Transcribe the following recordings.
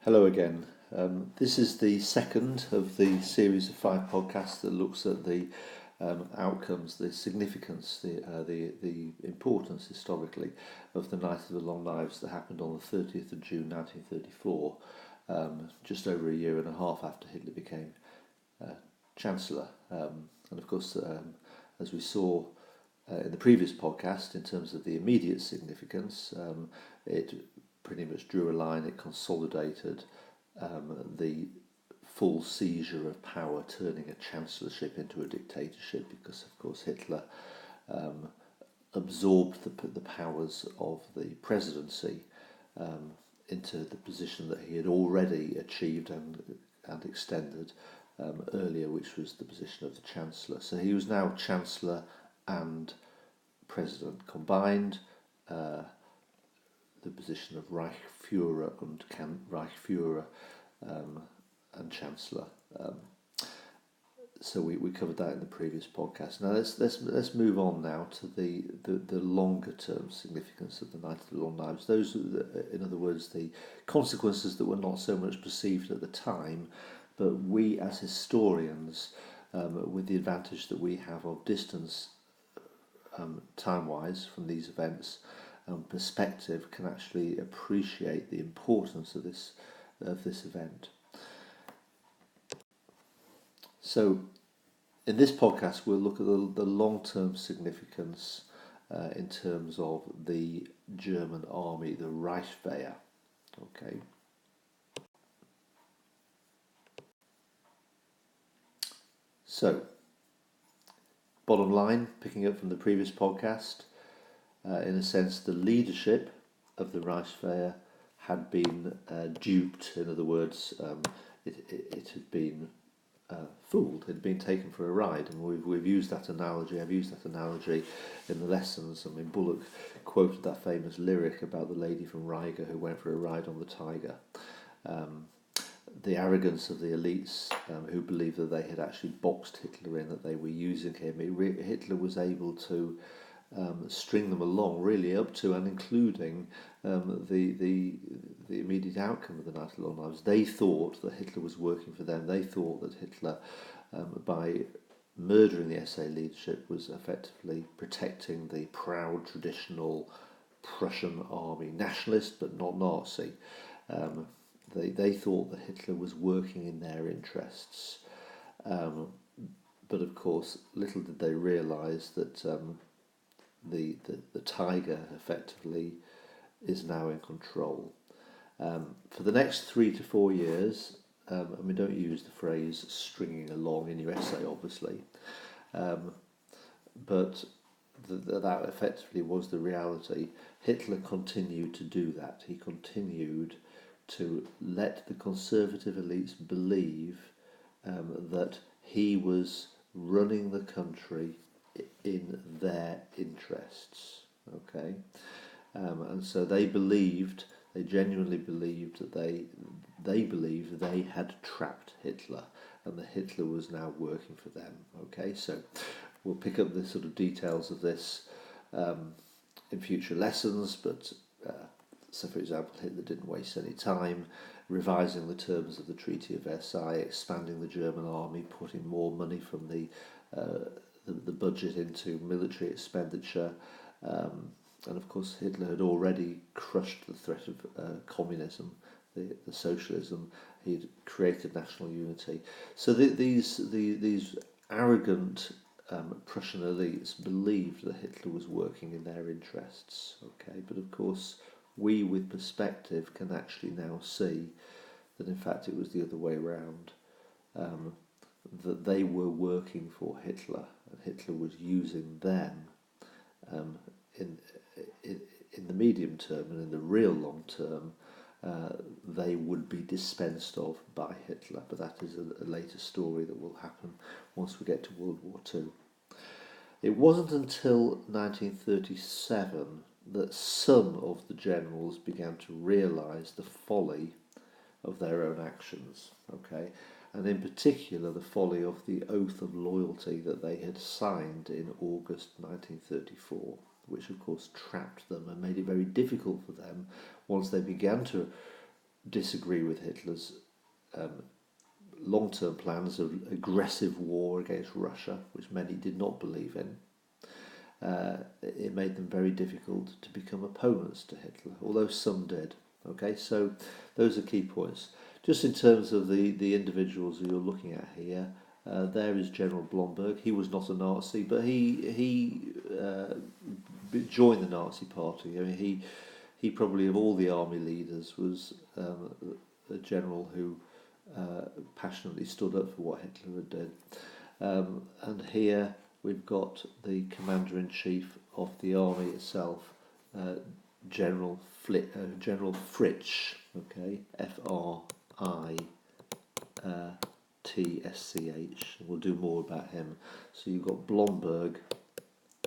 Hello again. This is the second of the series of 5 podcasts that looks at the outcomes, the significance, the importance historically of the Night of the Long Knives that happened on the 30th of June 1934, just over a year and a half after Hitler became Chancellor. And of course, as we saw in the previous podcast, in terms of the immediate significance, it pretty much drew a line. It consolidated the full seizure of power, turning a chancellorship into a dictatorship, because of course Hitler absorbed the powers of the presidency into the position that he had already achieved and extended earlier, which was the position of the Chancellor. So he was now Chancellor and President combined, the position of Reichswehr and Chancellor. So we covered that in the previous podcast. Now let's move on now to the longer term significance of the Night of the Long Knives. Those, in other words, the consequences that were not so much perceived at the time, but we as historians, with the advantage that we have of distance time-wise from these events, perspective, can actually appreciate the importance of this event. So, in this podcast, we'll look at the long-term significance in terms of the German army, the Reichswehr. Okay. So, bottom line, picking up from the previous podcast, in a sense, the leadership of the Reichswehr had been duped. In other words, it had been fooled. It had been taken for a ride, and we've used that analogy. I've used that analogy in the lessons. I mean, Bullock quoted that famous lyric about the lady from Riga who went for a ride on the tiger. The arrogance of the elites who believed that they had actually boxed Hitler in, that they were using him. Hitler was able to string them along, really up to and including the immediate outcome of the Night of the Long Knives. They thought that Hitler was working for them. They thought that Hitler, by murdering the SA leadership, was effectively protecting the proud, traditional Prussian army, nationalist but not Nazi. They thought that Hitler was working in their interests. But of course, little did they realise that the tiger effectively is now in control. For the next 3 to 4 years, don't use the phrase stringing along in your essay, obviously, but that effectively was the reality. Hitler continued to do that. He continued to let the conservative elites believe that he was running the country in their interests. Okay, and so they genuinely believed that they believed they had trapped Hitler, and that Hitler was now working for them. Okay, so we'll pick up the sort of details of this in future lessons, but so for example, Hitler didn't waste any time revising the terms of the Treaty of Versailles, expanding the German army, putting more money from the budget into military expenditure, and of course Hitler had already crushed the threat of communism, the socialism. He'd created national unity. So these arrogant Prussian elites believed that Hitler was working in their interests. Okay, but of course we, with perspective, can actually now see that in fact it was the other way around. That they were working for Hitler, and Hitler was using them in the medium term, and in the real long term they would be dispensed of by Hitler. But that is a later story that will happen once we get to World War II. It wasn't until 1937 that some of the generals began to realise the folly of their own actions. Okay, and in particular the folly of the oath of loyalty that they had signed in August 1934, which of course trapped them and made it very difficult for them, once they began to disagree with Hitler's long-term plans of aggressive war against Russia, which many did not believe in. It made them very difficult to become opponents to Hitler, although some did. Okay, so those are key points. Just in terms of the individuals that you're looking at here, there is General Blomberg. He was not a Nazi, but he joined the Nazi Party. I mean, he probably of all the army leaders was a general who passionately stood up for what Hitler had done. And here we've got the Commander-in-Chief of the army itself, General Fritsch, okay, F-R-I-T-S-C-H. We'll do more about him. So you've got Blomberg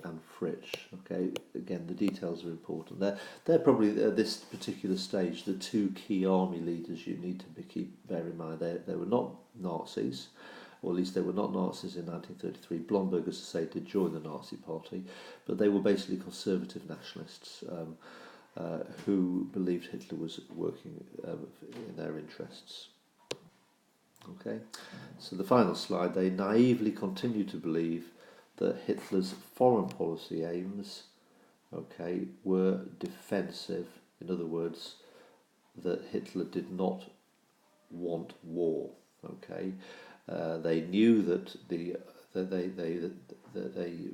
and Fritsch. Okay, again, the details are important. They're probably at this particular stage the two key army leaders you need to bear in mind. They were not Nazis, or at least they were not Nazis in 1933. Blomberg, as I say, did join the Nazi Party, but they were basically conservative nationalists who believed Hitler was working in their interests. Okay, so the final slide, they naively continue to believe that Hitler's foreign policy aims, okay, were defensive. In other words, that Hitler did not want war. Okay, they knew that they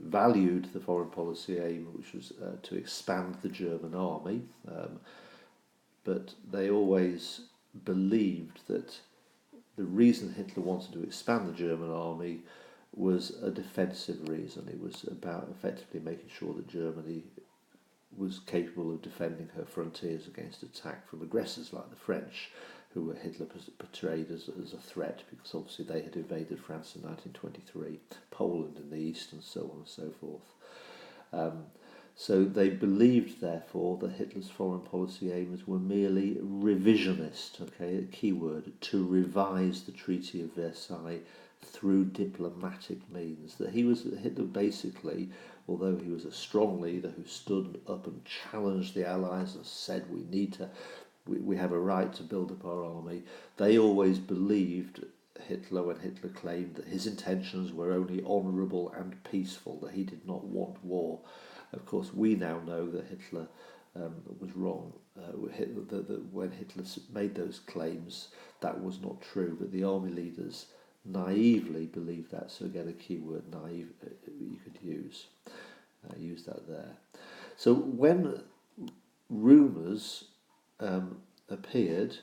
valued the foreign policy aim, which was to expand the German army, but they always believed that the reason Hitler wanted to expand the German army was a defensive reason. It was about effectively making sure that Germany was capable of defending her frontiers against attack from aggressors like the French, who Hitler portrayed as a threat, because obviously they had invaded France in 1923, Poland in the east, and so on and so forth. So they believed, therefore, that Hitler's foreign policy aims were merely revisionist, okay, a key word, to revise the Treaty of Versailles through diplomatic means. That Hitler basically, although he was a strong leader who stood up and challenged the Allies and said we have a right to build up our army, they always believed Hitler when Hitler claimed that his intentions were only honourable and peaceful, that he did not want war. Of course, we now know that Hitler was wrong. That when Hitler made those claims, that was not true, but the army leaders naively believed that. So again, a key word, naive, you could use that there. So when rumours appeared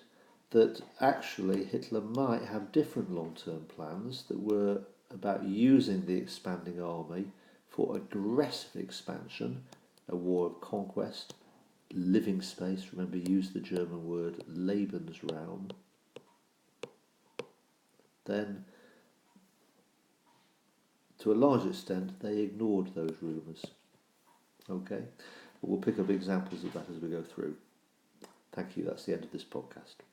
that actually Hitler might have different long-term plans that were about using the expanding army for aggressive expansion, a war of conquest, living space, remember, use the German word Lebensraum, then to a large extent they ignored those rumours. Okay, but we'll pick up examples of that as we go through. Thank you, that's the end of this podcast.